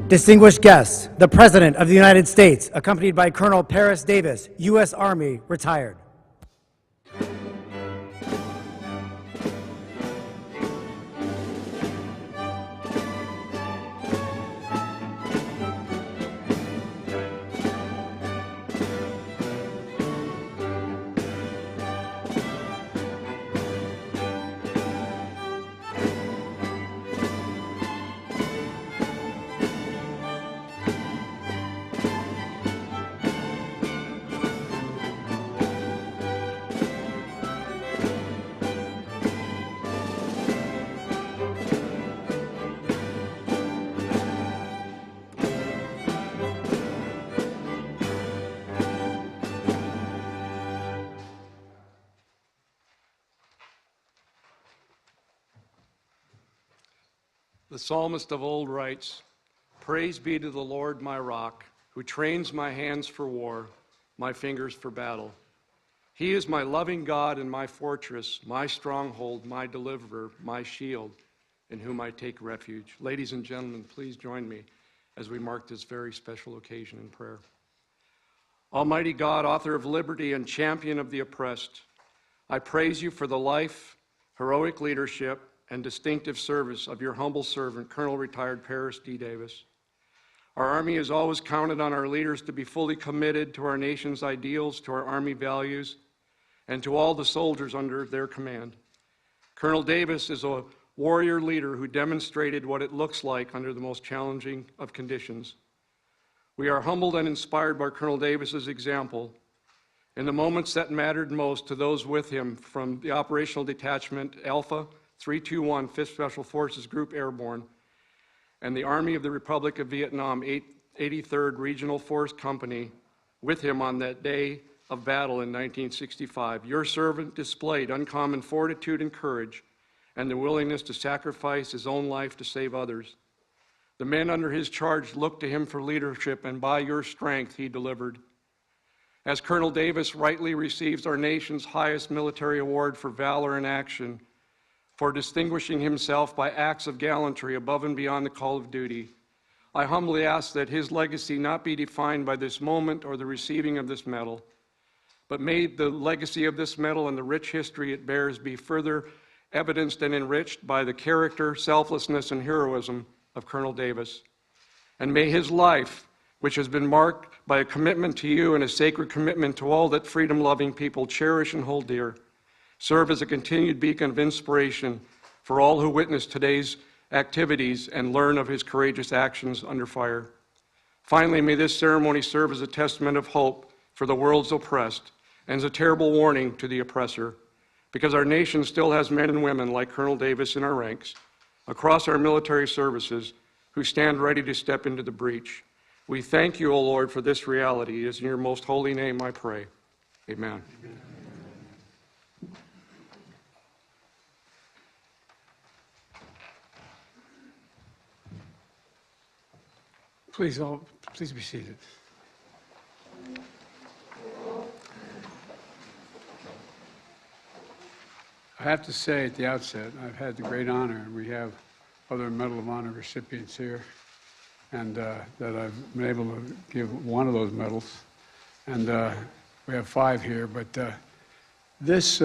Distinguished guests, the President of the United States, accompanied by Colonel Paris Davis, U.S. Army, retired. The psalmist of old writes, "Praise be to the Lord my rock, who trains my hands for war, my fingers for battle. He is my loving God and my fortress, my stronghold, my deliverer, my shield, in whom I take refuge." Ladies and gentlemen, please join me as we mark this very special occasion in prayer. Almighty God, author of liberty and champion of the oppressed, I praise you for the life, heroic leadership, and distinctive service of your humble servant, Colonel Retired Paris D. Davis. Our Army has always counted on our leaders to be fully committed to our nation's ideals, to our Army values, and to all the soldiers under their command. Colonel Davis is a warrior leader who demonstrated what it looks like under the most challenging of conditions. We are humbled and inspired by Colonel Davis's example. In the moments that mattered most to those with him, from the Operational Detachment Alpha 321 5th Special Forces Group Airborne and the Army of the Republic of Vietnam 83rd Regional Force Company with him on that day of battle in 1965. Your servant displayed uncommon fortitude and courage and the willingness to sacrifice his own life to save others. The men under his charge looked to him for leadership, and by your strength he delivered. As Colonel Davis rightly receives our nation's highest military award for valor in action, for distinguishing himself by acts of gallantry above and beyond the call of duty, I humbly ask that his legacy not be defined by this moment or the receiving of this medal, but may the legacy of this medal and the rich history it bears be further evidenced and enriched by the character, selflessness, and heroism of Colonel Davis. And may his life, which has been marked by a commitment to you and a sacred commitment to all that freedom-loving people cherish and hold dear, serve as a continued beacon of inspiration for all who witness today's activities and learn of his courageous actions under fire. Finally, may this ceremony serve as a testament of hope for the world's oppressed and as a terrible warning to the oppressor, because our nation still has men and women like Colonel Davis in our ranks, across our military services, who stand ready to step into the breach. We thank you, O Lord, for this reality. It is in your most holy name I pray. Amen. Amen. Please be seated. I have to say at the outset, I've had the great honor, and we have other Medal of Honor recipients here, and that I've been able to give one of those medals, and we have 5 here, but this,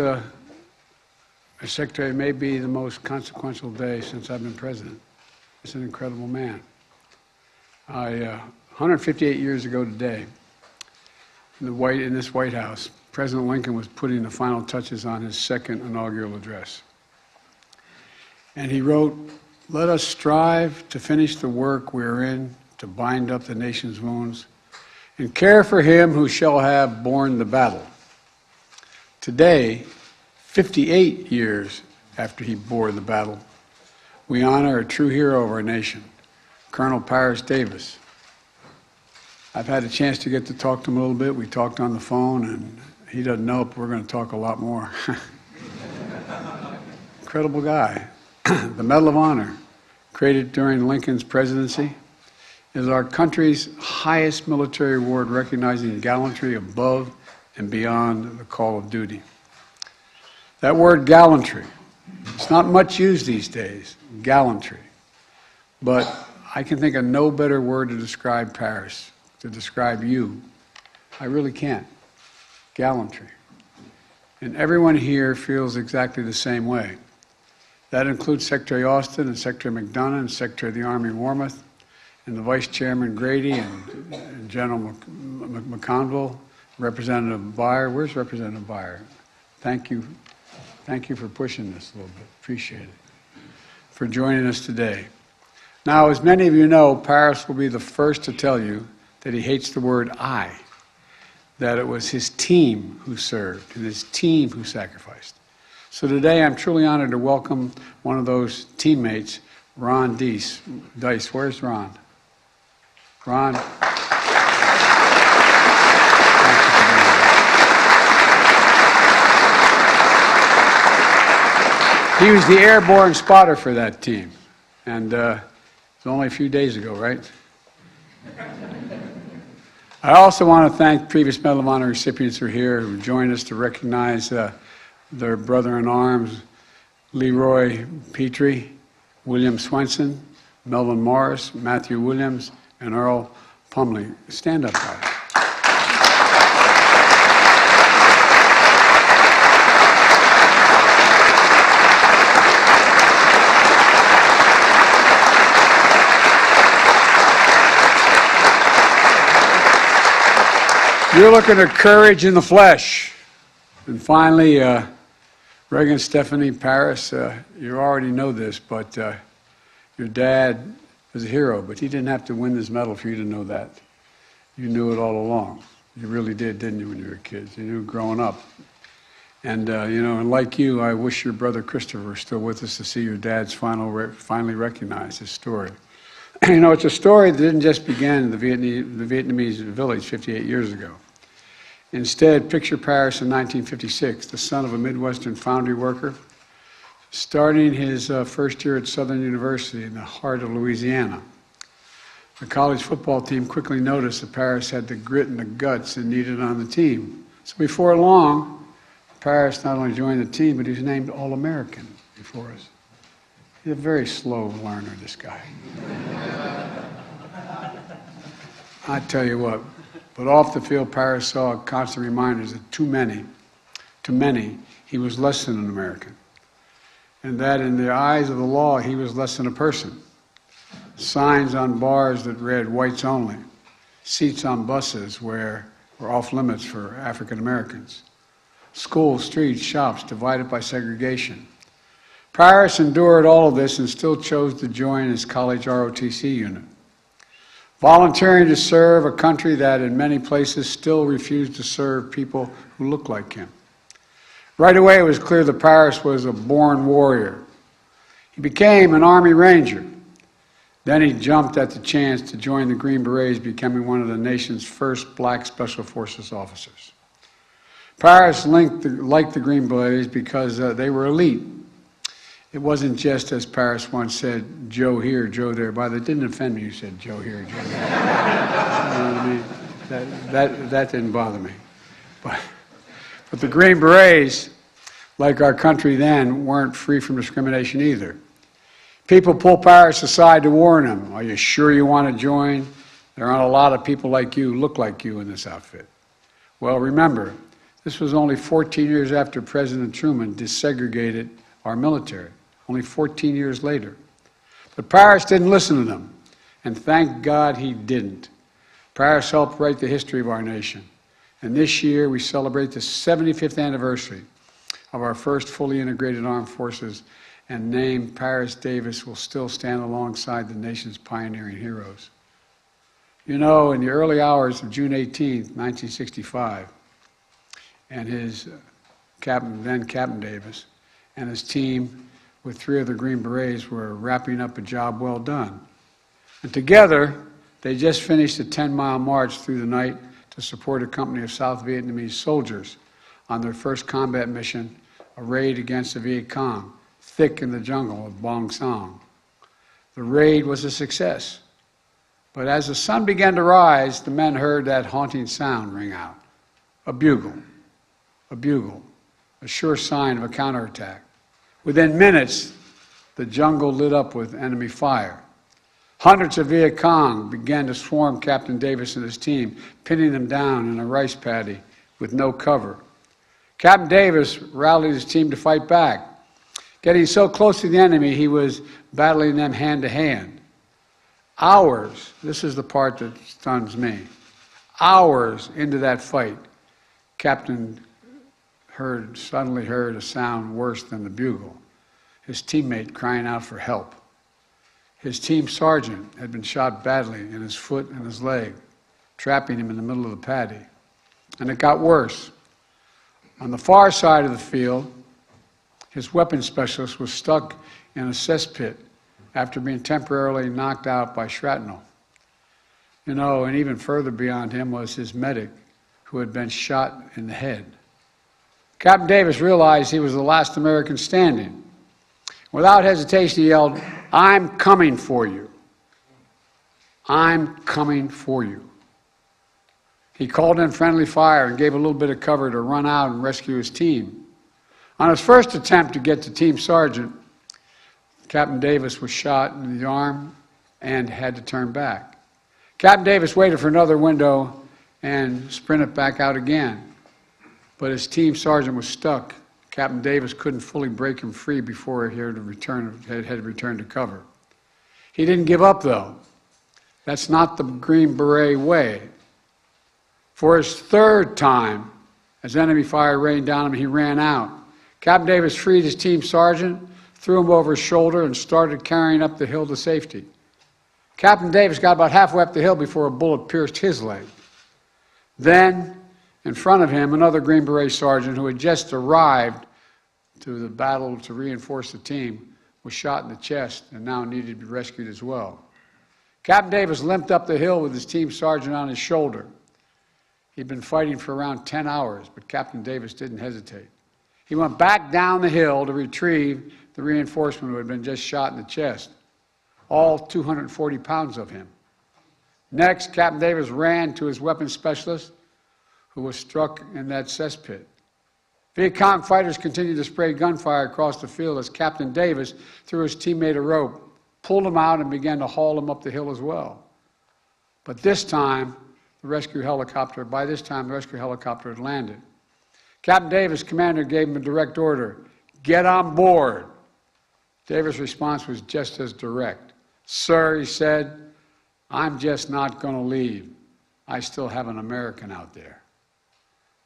Secretary, may be the most consequential day since I've been president. It's an incredible man. 158 years ago today, in this White House, President Lincoln was putting the final touches on his second inaugural address. And he wrote, "Let us strive to finish the work we are in, to bind up the nation's wounds, and care for him who shall have borne the battle." Today, 58 years after he bore the battle, we honor a true hero of our nation, Colonel Paris Davis. I've had a chance to get to talk to him a little bit. We talked on the phone, and he doesn't know, but we're going to talk a lot more. Incredible guy. The Medal of Honor, created during Lincoln's presidency, is our country's highest military award, recognizing gallantry above and beyond the call of duty. That word gallantry, it's not much used these days, gallantry. But I can think of no better word to describe Paris, to describe you. I really can't. Gallantry. And everyone here feels exactly the same way. That includes Secretary Austin and Secretary McDonough and Secretary of the Army Wormuth and the Vice Chairman Grady and General McConville, Representative Byer. Where's Representative Byer? Thank you. Thank you for pushing this a little bit. Appreciate it. For joining us today. Now, as many of you know, Paris will be the first to tell you that he hates the word I, that it was his team who served and his team who sacrificed. So today I'm truly honored to welcome one of those teammates, Ron Dice. Where's Ron? Ron. He was the airborne spotter for that team. And it was only a few days ago, right? I also want to thank previous Medal of Honor recipients who are here, who joined us to recognize their brother-in-arms, Leroy Petrie, William Swenson, Melvin Morris, Matthew Williams, and Earl Pumley. Stand up, guys. You're looking at courage in the flesh. And finally, Regan Stephanie Paris, you already know this, but your dad was a hero, but he didn't have to win this medal for you to know that. You knew it all along. You really did, didn't you, when you were kids? You knew growing up. And, and like you, I wish your brother Christopher was still with us to see your dad's finally recognize his story. It's a story that didn't just begin in the Vietnamese village 58 years ago. Instead, picture Paris in 1956, the son of a Midwestern foundry worker, starting his first year at Southern University in the heart of Louisiana. The college football team quickly noticed that Paris had the grit and the guts it needed on the team. So before long, Paris not only joined the team, but he was named All-American before us. He's a very slow learner, this guy. I tell you what, but off the field, Paris saw constant reminders that to many, he was less than an American. And that in the eyes of the law, he was less than a person. Signs on bars that read whites only, seats on buses were off limits for African Americans, schools, streets, shops divided by segregation. Paris endured all of this and still chose to join his college ROTC unit, volunteering to serve a country that in many places still refused to serve people who looked like him. Right away, it was clear that Paris was a born warrior. He became an Army Ranger. Then he jumped at the chance to join the Green Berets, becoming one of the nation's first black Special Forces officers. Paris liked the Green Berets because they were elite. It wasn't just, as Paris once said, Joe here, Joe there. By the way, it didn't offend me you said Joe here, Joe there. You know what I mean? That didn't bother me. But the Green Berets, like our country then, weren't free from discrimination either. People pulled Paris aside to warn him, are you sure you want to join? There aren't a lot of people like you, look like you in this outfit. Well, remember, this was only 14 years after President Truman desegregated our military, only 14 years later. But Paris didn't listen to them, and thank God he didn't. Paris helped write the history of our nation. And this year we celebrate the 75th anniversary of our first fully integrated armed forces, and name Paris Davis will still stand alongside the nation's pioneering heroes. You know, in the early hours of June 18th, 1965, and his then Captain Davis and his team with 3 of the Green Berets were wrapping up a job well done. And together, they just finished a 10-mile march through the night to support a company of South Vietnamese soldiers on their first combat mission, a raid against the Viet Cong, thick in the jungle of Bong Song. The raid was a success. But as the sun began to rise, the men heard that haunting sound ring out. A bugle, a sure sign of a counterattack. Within minutes, the jungle lit up with enemy fire. Hundreds of Viet Cong began to swarm Captain Davis and his team, pinning them down in a rice paddy with no cover. Captain Davis rallied his team to fight back. Getting so close to the enemy, he was battling them hand to hand. Hours, this is the part that stuns me, hours into that fight, Captain suddenly heard a sound worse than the bugle, his teammate crying out for help. His team sergeant had been shot badly in his foot and his leg, trapping him in the middle of the paddy. And it got worse. On the far side of the field, his weapons specialist was stuck in a cesspit after being temporarily knocked out by shrapnel. You know, and even further beyond him was his medic, who had been shot in the head. Captain Davis realized he was the last American standing. Without hesitation, he yelled, "I'm coming for you. I'm coming for you." He called in friendly fire and gave a little bit of cover to run out and rescue his team. On his first attempt to get to Team Sergeant, Captain Davis was shot in the arm and had to turn back. Captain Davis waited for another window and sprinted back out again. But his team sergeant was stuck. Captain Davis couldn't fully break him free before he had to return to cover. He didn't give up, though. That's not the Green Beret way. For his third time, as enemy fire rained down him, he ran out. Captain Davis freed his team sergeant, threw him over his shoulder, and started carrying up the hill to safety. Captain Davis got about halfway up the hill before a bullet pierced his leg. Then, in front of him, another Green Beret sergeant who had just arrived to the battle to reinforce the team was shot in the chest and now needed to be rescued as well. Captain Davis limped up the hill with his team sergeant on his shoulder. He'd been fighting for around 10 hours, but Captain Davis didn't hesitate. He went back down the hill to retrieve the reinforcement who had been just shot in the chest, all 240 pounds of him. Next, Captain Davis ran to his weapons specialist, who was struck in that cesspit. Viet Cong fighters continued to spray gunfire across the field as Captain Davis threw his teammate a rope, pulled him out, and began to haul him up the hill as well. But this time, by this time, the rescue helicopter had landed. Captain Davis' commander gave him a direct order, "Get on board." Davis' response was just as direct. "Sir," he said, "I'm just not going to leave. I still have an American out there."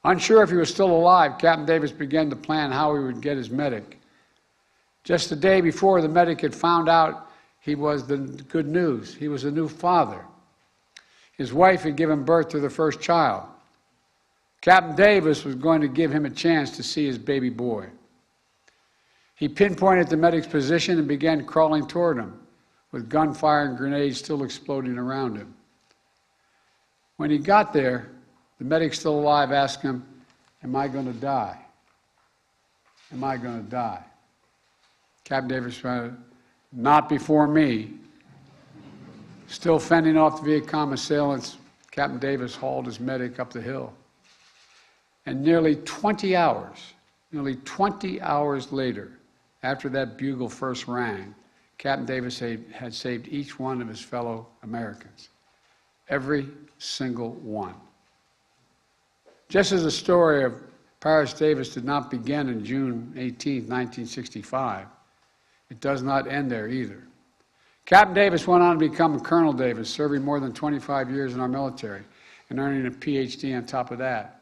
Unsure if he was still alive, Captain Davis began to plan how he would get his medic. Just the day before, the medic had found out he was the good news. He was a new father. His wife had given birth to their first child. Captain Davis was going to give him a chance to see his baby boy. He pinpointed the medic's position and began crawling toward him, with gunfire and grenades still exploding around him. When he got there, the medic, still alive, asked him, "Am I going to die? Am I going to die?" Captain Davis said, "Not before me." Still fending off the Viet Cong assailants, Captain Davis hauled his medic up the hill. And nearly 20 hours later, after that bugle first rang, Captain Davis had saved each one of his fellow Americans. Every single one. Just as the story of Paris Davis did not begin on June 18, 1965, it does not end there either. Captain Davis went on to become Colonel Davis, serving more than 25 years in our military and earning a PhD on top of that.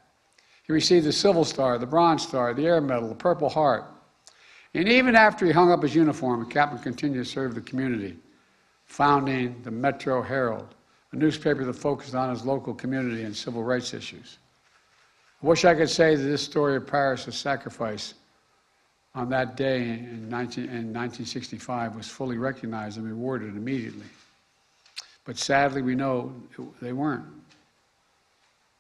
He received the Silver Star, the Bronze Star, the Air Medal, the Purple Heart. And even after he hung up his uniform, the captain continued to serve the community, founding the Metro Herald, a newspaper that focused on his local community and civil rights issues. I wish I could say that this story of Paris' sacrifice on that day in 1965 was fully recognized and rewarded immediately. But sadly, we know they weren't.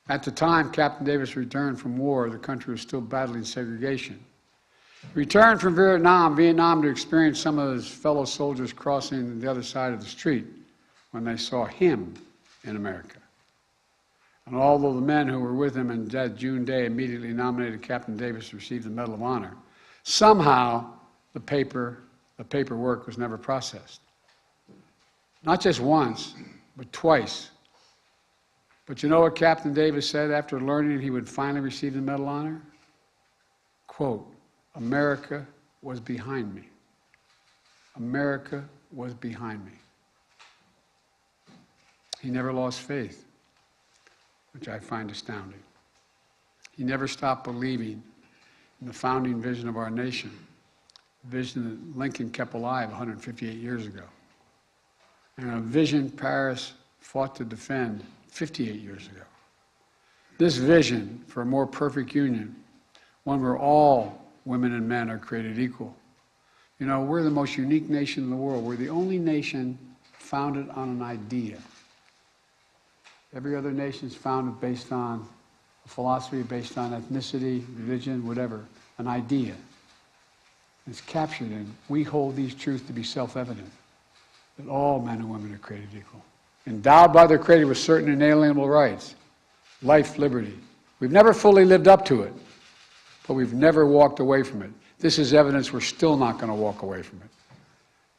At the time Captain Davis returned from war, the country was still battling segregation. He returned from Vietnam to experience some of his fellow soldiers crossing the other side of the street when they saw him in America. And although the men who were with him on that June day immediately nominated Captain Davis to receive the Medal of Honor, somehow the paperwork was never processed. Not just once, but twice. But you know what Captain Davis said after learning he would finally receive the Medal of Honor? Quote, "America was behind me. America was behind me." He never lost faith, which I find astounding. He never stopped believing in the founding vision of our nation, a vision that Lincoln kept alive 158 years ago, and a vision Paris fought to defend 58 years ago. This vision for a more perfect union, one where all women and men are created equal. You know, we're the most unique nation in the world. We're the only nation founded on an idea. Every other nation is founded based on a philosophy, based on ethnicity, religion, whatever, an idea. It's captured in, we hold these truths to be self-evident, that all men and women are created equal, endowed by their Creator with certain inalienable rights, life, liberty. We've never fully lived up to it, but we've never walked away from it. This is evidence we're still not going to walk away from it.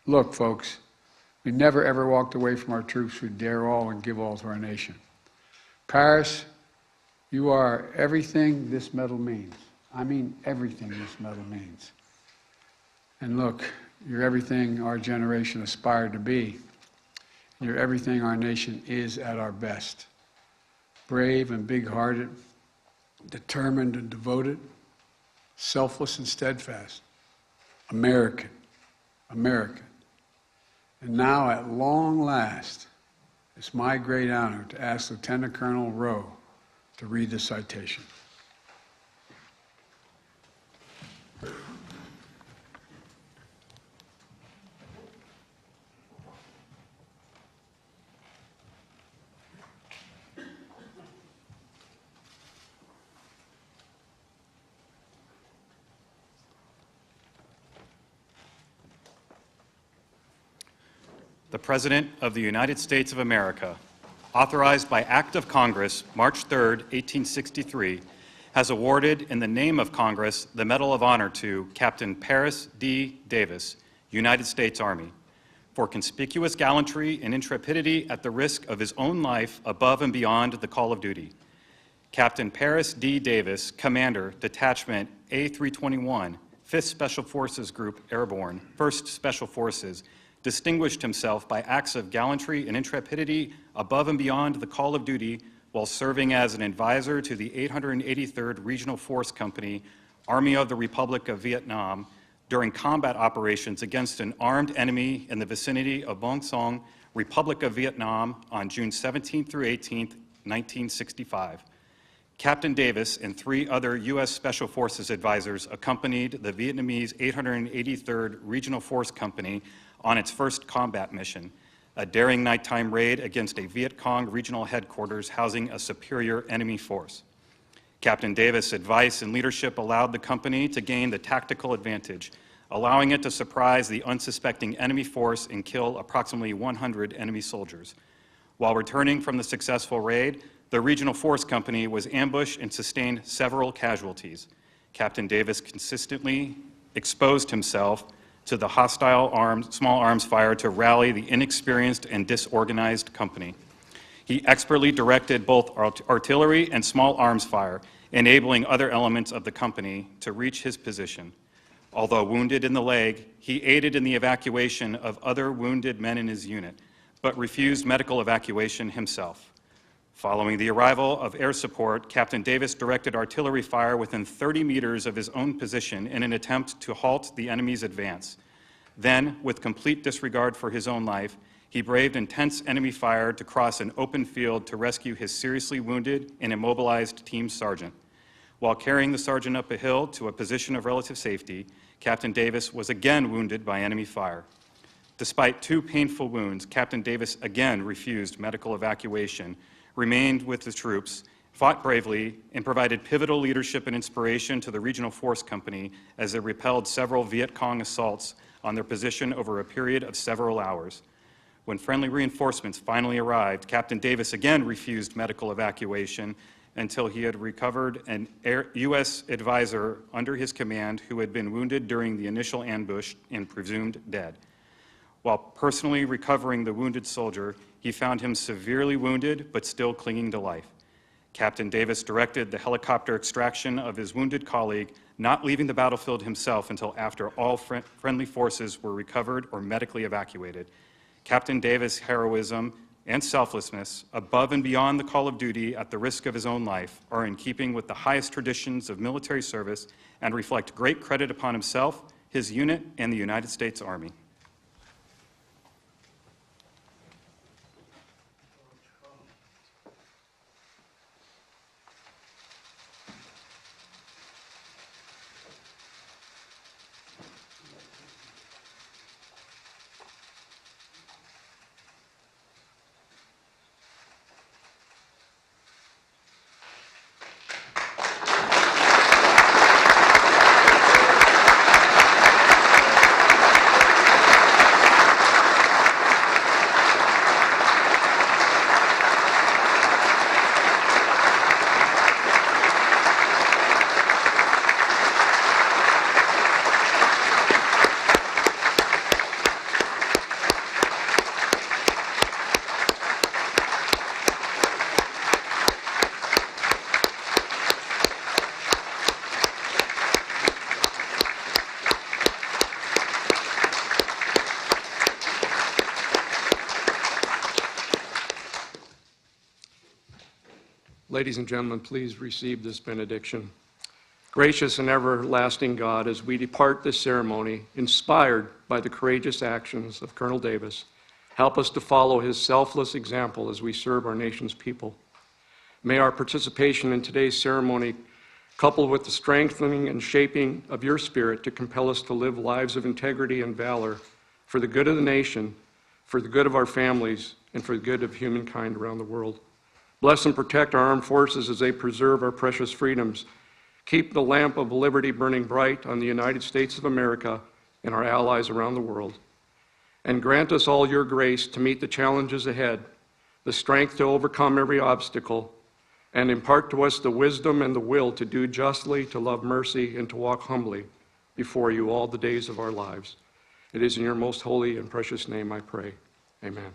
Look, folks, we never ever walked away from our troops who dare all and give all to our nation. Paris, you are everything this medal means. I mean everything this medal means. And look, you're everything our generation aspired to be. You're everything our nation is at our best. Brave and big-hearted, determined and devoted, selfless and steadfast. American. American. And now, at long last, it's my great honor to ask Lieutenant Colonel Rowe to read the citation. The President of the United States of America, authorized by Act of Congress, March 3, 1863, has awarded in the name of Congress the Medal of Honor to Captain Paris D. Davis, United States Army, for conspicuous gallantry and intrepidity at the risk of his own life above and beyond the call of duty. Captain Paris D. Davis, Commander, Detachment A321, 5th Special Forces Group Airborne, 1st Special Forces, distinguished himself by acts of gallantry and intrepidity above and beyond the call of duty while serving as an advisor to the 883rd Regional Force Company, Army of the Republic of Vietnam, during combat operations against an armed enemy in the vicinity of Bong Son, Republic of Vietnam, on June 17 through 18, 1965. Captain Davis and 3 other U.S. Special Forces advisors accompanied the Vietnamese 883rd Regional Force Company on its first combat mission, a daring nighttime raid against a Viet Cong regional headquarters housing a superior enemy force. Captain Davis' advice and leadership allowed the company to gain the tactical advantage, allowing it to surprise the unsuspecting enemy force and kill approximately 100 enemy soldiers. While returning from the successful raid, the Regional Force Company was ambushed and sustained several casualties. Captain Davis consistently exposed himself to the hostile small arms fire to rally the inexperienced and disorganized company. He expertly directed both artillery and small arms fire, enabling other elements of the company to reach his position. Although wounded in the leg, he aided in the evacuation of other wounded men in his unit, but refused medical evacuation himself. Following the arrival of air support, Captain Davis directed artillery fire within 30 meters of his own position in an attempt to halt the enemy's advance. Then, with complete disregard for his own life, he braved intense enemy fire to cross an open field to rescue his seriously wounded and immobilized team sergeant. While carrying the sergeant up a hill to a position of relative safety, Captain Davis was again wounded by enemy fire. Despite 2 painful wounds, Captain Davis again refused medical evacuation, remained with the troops, fought bravely, and provided pivotal leadership and inspiration to the Regional Force Company as it repelled several Viet Cong assaults on their position over a period of several hours. When friendly reinforcements finally arrived, Captain Davis again refused medical evacuation until he had recovered an U.S. advisor under his command who had been wounded during the initial ambush and presumed dead. While personally recovering the wounded soldier, he found him severely wounded but still clinging to life. Captain Davis directed the helicopter extraction of his wounded colleague, not leaving the battlefield himself until after all friendly forces were recovered or medically evacuated. Captain Davis' heroism and selflessness, above and beyond the call of duty at the risk of his own life, are in keeping with the highest traditions of military service and reflect great credit upon himself, his unit, and the United States Army. Ladies and gentlemen, please receive this benediction. Gracious and everlasting God, as we depart this ceremony, inspired by the courageous actions of Colonel Davis, help us to follow his selfless example as we serve our nation's people. May our participation in today's ceremony, coupled with the strengthening and shaping of your spirit to compel us to live lives of integrity and valor for the good of the nation, for the good of our families, and for the good of humankind around the world. Bless and protect our armed forces as they preserve our precious freedoms. Keep the lamp of liberty burning bright on the United States of America and our allies around the world. And grant us all your grace to meet the challenges ahead, the strength to overcome every obstacle, and impart to us the wisdom and the will to do justly, to love mercy, and to walk humbly before you all the days of our lives. It is in your most holy and precious name I pray. Amen.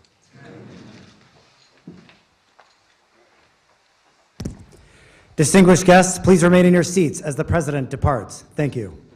Distinguished guests, please remain in your seats as the President departs. Thank you.